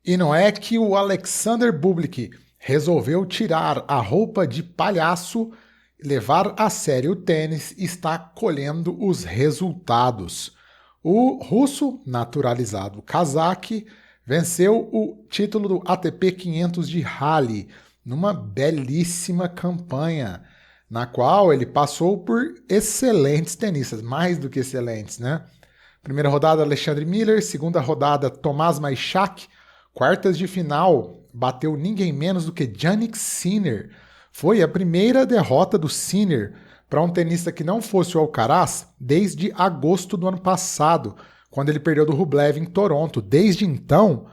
E não é que o Alexander Bublik resolveu tirar a roupa de palhaço, levar a sério o tênis e está colhendo os resultados. O russo naturalizado kazakh venceu o título do ATP 500 de Rally numa belíssima campanha, na qual ele passou por excelentes tenistas, mais do que excelentes, né? Primeira rodada, Alexandre Miller. Segunda rodada, Tomás Maishak. Quartas de final, bateu ninguém menos do que Jannik Sinner. Foi a primeira derrota do Sinner para um tenista que não fosse o Alcaraz desde agosto do ano passado, quando ele perdeu do Rublev em Toronto. Desde então,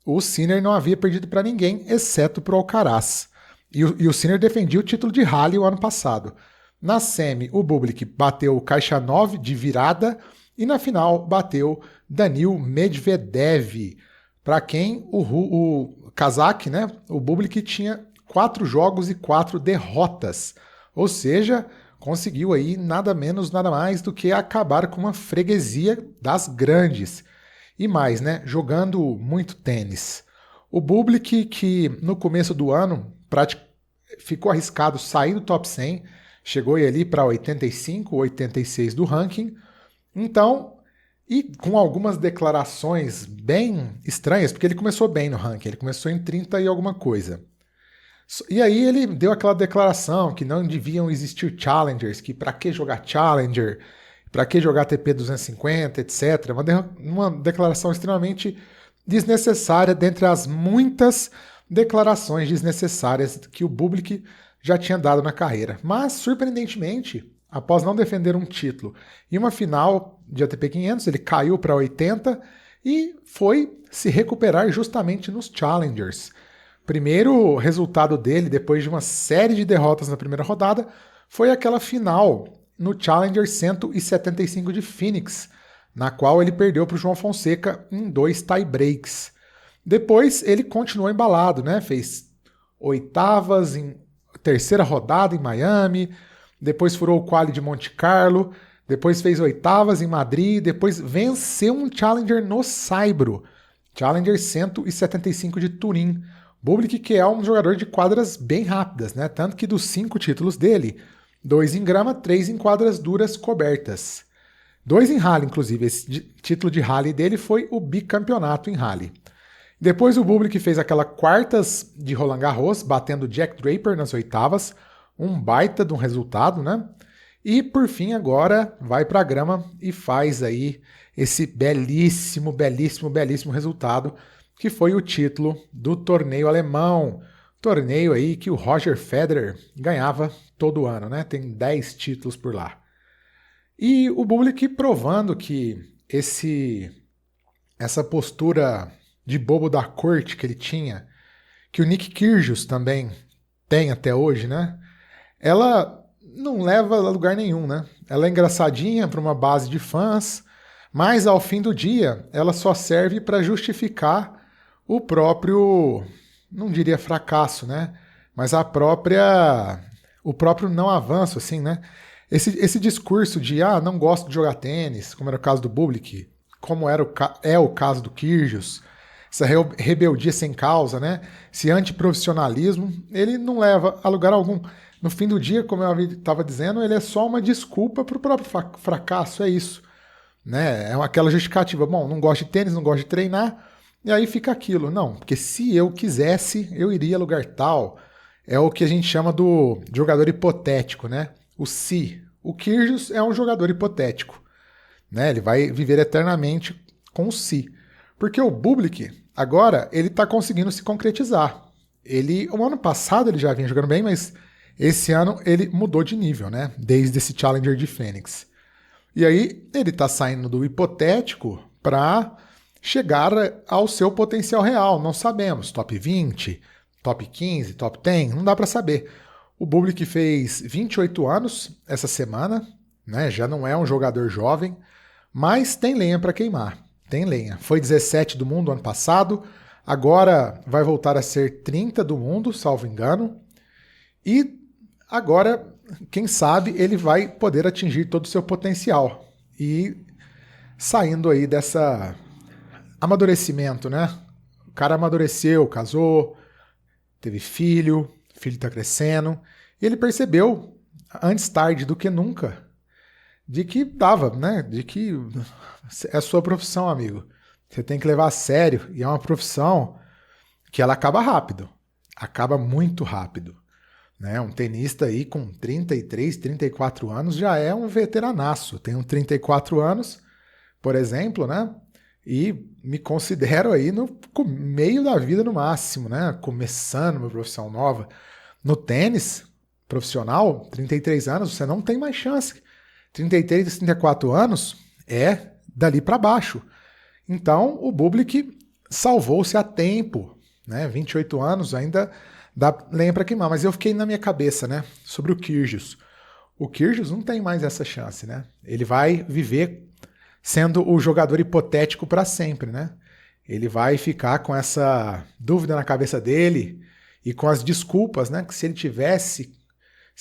o Sinner não havia perdido para ninguém, exceto para o Alcaraz. E o Sinner defendia o título de Rally o ano passado. Na semi, o Bublik bateu o Khachanov de virada e na final bateu Daniil Medvedev. Para quem o Kazakh, né, o Bublik tinha 4 jogos e 4 derrotas. Ou seja, conseguiu aí nada menos, nada mais do que acabar com uma freguesia das grandes. E mais, né, jogando muito tênis. O Bublik, que no começo do ano ficou arriscado sair do top 100, chegou ali para 85, 86 do ranking. Então, e com algumas declarações bem estranhas, porque ele começou bem no ranking, ele começou em 30 e alguma coisa. E aí ele deu aquela declaração que não deviam existir challengers, que para que jogar challenger, para que jogar ATP 250, etc. Uma declaração extremamente desnecessária dentre as muitas declarações desnecessárias que o Bublik já tinha dado na carreira. Mas, surpreendentemente, após não defender um título e uma final de ATP 500, ele caiu para 80 e foi se recuperar justamente nos Challengers. Primeiro resultado dele, depois de uma série de derrotas na primeira rodada, foi aquela final no Challenger 175 de Phoenix, na qual ele perdeu para o João Fonseca em 2 tie-breaks. Depois ele continuou embalado, né? Fez oitavas em terceira rodada em Miami, depois furou o quali de Monte Carlo, depois fez oitavas em Madrid, depois venceu um Challenger no Saibro, Challenger 175 de Turim. Bublik, que é um jogador de quadras bem rápidas, né? Tanto que dos 5 títulos dele, 2 em grama, 3 em quadras duras cobertas. 2 em rally, inclusive. Esse título de rally dele foi o bicampeonato em rally. Depois o Bublik fez aquela quartas de Roland Garros, batendo Jack Draper nas oitavas. Um baita de um resultado, né? E por fim agora vai para a grama e faz aí esse belíssimo, belíssimo, belíssimo resultado, que foi o título do torneio alemão. Torneio aí que o Roger Federer ganhava todo ano, né? Tem 10 títulos por lá. E o Bublik provando que essa postura de bobo da corte que ele tinha, que o Nick Kyrgios também tem até hoje, né? Ela não leva a lugar nenhum, né? Ela é engraçadinha para uma base de fãs, mas ao fim do dia ela só serve para justificar o próprio, não diria fracasso, né? Mas o próprio não avanço, assim, né? Esse discurso de, não gosto de jogar tênis, como era o caso do Bublik, como é o caso do Kyrgios, essa rebeldia sem causa, né? Esse antiprofissionalismo, ele não leva a lugar algum. No fim do dia, como eu estava dizendo, ele é só uma desculpa para o próprio fracasso, é isso. Né? É aquela justificativa, bom, não gosto de tênis, não gosto de treinar, e aí fica aquilo. Não, porque se eu quisesse, eu iria a lugar tal. É o que a gente chama do jogador hipotético, né? O se. O Kyrgios é um jogador hipotético. Né? Ele vai viver eternamente com o se. Porque o Bublik, agora, ele está conseguindo se concretizar. O ano passado ele já vinha jogando bem, mas esse ano ele mudou de nível, né? Desde esse Challenger de Phoenix. E aí ele está saindo do hipotético para chegar ao seu potencial real. Não sabemos. Top 20, top 15, top 10, não dá para saber. O Bublik fez 28 anos essa semana, né? Já não é um jogador jovem, mas tem lenha para queimar. Tem lenha. Foi 17 do mundo ano passado, agora vai voltar a ser 30 do mundo, salvo engano. E agora, quem sabe, ele vai poder atingir todo o seu potencial. E saindo aí dessa amadurecimento, né? O cara amadureceu, casou, teve filho, o filho está crescendo, e ele percebeu, antes tarde do que nunca, de que dava, né? De que é a sua profissão, amigo. Você tem que levar a sério, e é uma profissão que ela acaba rápido, acaba muito rápido. Né? Um tenista aí com 33, 34 anos já é um veteranaço. Tenho 34 anos, por exemplo, né? E me considero aí no meio da vida no máximo, né? Começando uma profissão nova. No tênis profissional, 33 anos, você não tem mais chance. 33 e 34 anos é dali para baixo. Então, o Bublik salvou-se a tempo, né? 28 anos ainda dá lenha para queimar, mas eu fiquei na minha cabeça, né? Sobre o Kyrgios. O Kyrgios não tem mais essa chance, né? Ele vai viver sendo o jogador hipotético para sempre, né? Ele vai ficar com essa dúvida na cabeça dele e com as desculpas, né? Que se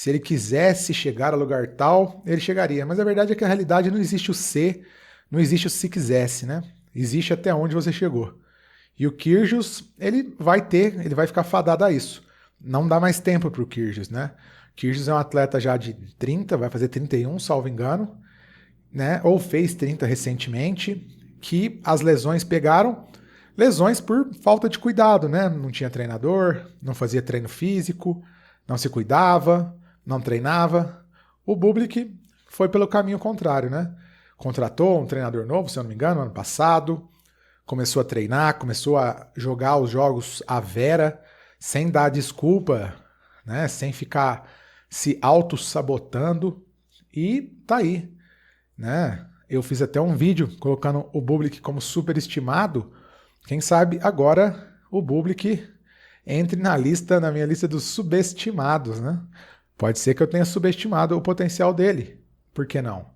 ele quisesse chegar a lugar tal, ele chegaria. Mas a verdade é que a realidade não existe o se, não existe o se quisesse, né? Existe até onde você chegou. E o Kyrgios, ele vai ficar fadado a isso. Não dá mais tempo para o Kyrgios, né? O Kyrgios é um atleta já de 30, vai fazer 31, salvo engano, né? Ou fez 30 recentemente, que as lesões pegaram, lesões por falta de cuidado, né? Não tinha treinador, não fazia treino físico, não se cuidava, não treinava. O Bublik foi pelo caminho contrário, né? Contratou um treinador novo, se eu não me engano, ano passado, começou a treinar, começou a jogar os jogos à vera, sem dar desculpa, né? Sem ficar se auto-sabotando, e tá aí, né? Eu fiz até um vídeo colocando o Bublik como superestimado. Quem sabe agora o Bublik entre na minha lista dos subestimados, né? Pode ser que eu tenha subestimado o potencial dele, por que não?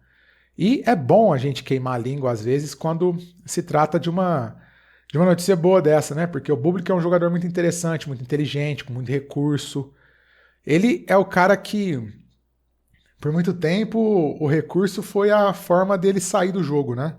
E é bom a gente queimar a língua às vezes quando se trata de uma notícia boa dessa, né? Porque o Bublik é um jogador muito interessante, muito inteligente, com muito recurso. Ele é o cara que, por muito tempo, o recurso foi a forma dele sair do jogo, né?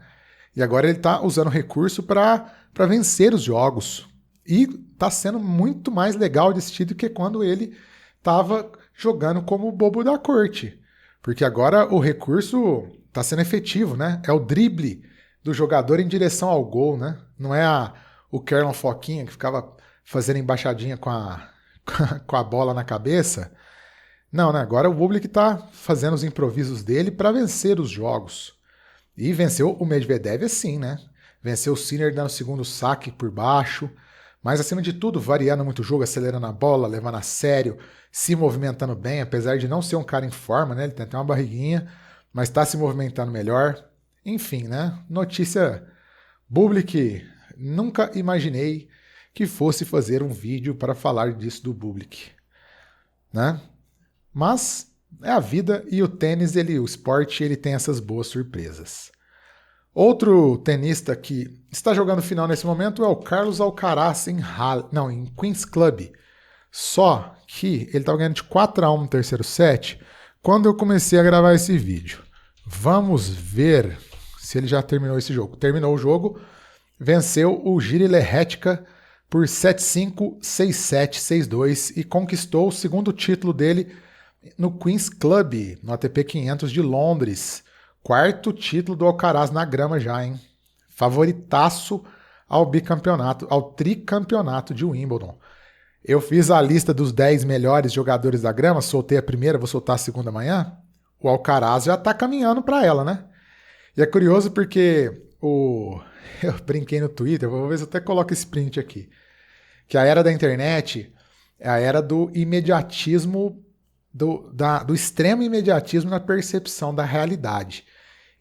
E agora ele tá usando o recurso para vencer os jogos. E tá sendo muito mais legal de assistir do que quando ele tava jogando como o bobo da corte. Porque agora o recurso tá sendo efetivo, né? É o drible do jogador em direção ao gol, né? Não é o Kerlon Foquinha que ficava fazendo embaixadinha com a bola na cabeça. Não, né? Agora o Bublik tá fazendo os improvisos dele para vencer os jogos. E venceu o Medvedev assim, né? Venceu o Sinner dando o segundo saque por baixo, mas acima de tudo, variando muito o jogo, acelerando a bola, levando a sério, se movimentando bem, apesar de não ser um cara em forma, né? Ele tem até uma barriguinha, mas está se movimentando melhor. Enfim, né? Notícia Bublik. Nunca imaginei que fosse fazer um vídeo para falar disso do Bublik, né? Mas é a vida e o tênis, o esporte, ele tem essas boas surpresas. Outro tenista que está jogando final nesse momento é o Carlos Alcaraz em Queen's Club. Só que ele estava ganhando de 4-1 no terceiro set quando eu comecei a gravar esse vídeo. Vamos ver se ele já terminou esse jogo. Terminou o jogo, venceu o Jiří Lehečka por 7-5, 6-7, 6-2 e conquistou o segundo título dele no Queen's Club, no ATP 500 de Londres. Quarto título do Alcaraz na grama já, hein? Favoritaço ao bicampeonato, ao tricampeonato de Wimbledon. Eu fiz a lista dos 10 melhores jogadores da grama, soltei a primeira, vou soltar a segunda amanhã. O Alcaraz já tá caminhando para ela, né? E é curioso porque eu brinquei no Twitter, vou ver se eu até coloco esse print aqui, que a era da internet é a era do imediatismo, do extremo imediatismo na percepção da realidade.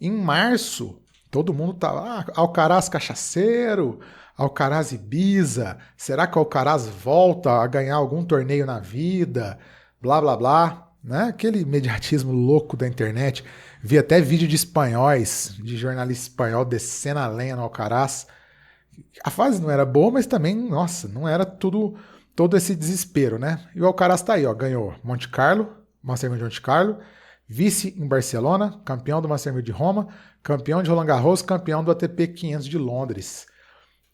Em março, todo mundo tava, Alcaraz cachaceiro, Alcaraz Ibiza, será que o Alcaraz volta a ganhar algum torneio na vida, blá blá blá, né? Aquele imediatismo louco da internet. Vi até vídeo de espanhóis, de jornalista espanhol descendo a lenha no Alcaraz. A fase não era boa, mas também, nossa, não era todo esse desespero, né? E o Alcaraz tá aí, ó, ganhou Monte Carlo, Master de Monte Carlo, vice em Barcelona, campeão do Master de Roma, campeão de Roland Garros, campeão do ATP 500 de Londres.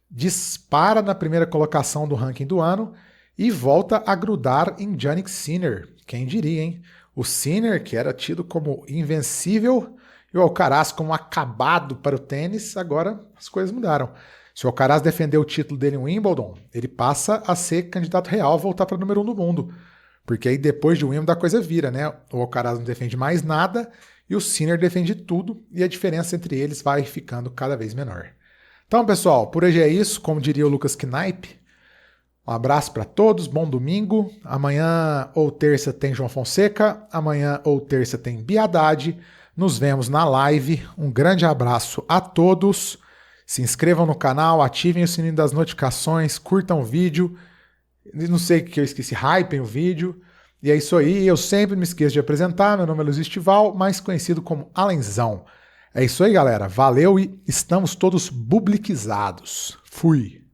dispara na primeira colocação do ranking do ano e volta a grudar em Jannik Sinner. Quem diria, hein? O Sinner, que era tido como invencível, e o Alcaraz como acabado para o tênis, agora as coisas mudaram. Se o Alcaraz defender o título dele em Wimbledon, ele passa a ser candidato real a voltar para o número 1 do mundo. Porque aí depois de Wimbledon a coisa vira, né? O Alcaraz não defende mais nada e o Sinner defende tudo e a diferença entre eles vai ficando cada vez menor. Então, pessoal, por hoje é isso, como diria o Lucas Knipe. Um abraço para todos, bom domingo. Amanhã ou terça tem João Fonseca, amanhã ou terça tem Bia Haddad. Nos vemos na live. Um grande abraço a todos. Se inscrevam no canal, ativem o sininho das notificações, curtam o vídeo. Não sei o que eu esqueci, hypem o vídeo. E é isso aí, eu sempre me esqueço de apresentar. Meu nome é Luiz Estival, mais conhecido como Alenzão. É isso aí, galera. Valeu e estamos todos publicizados. Fui!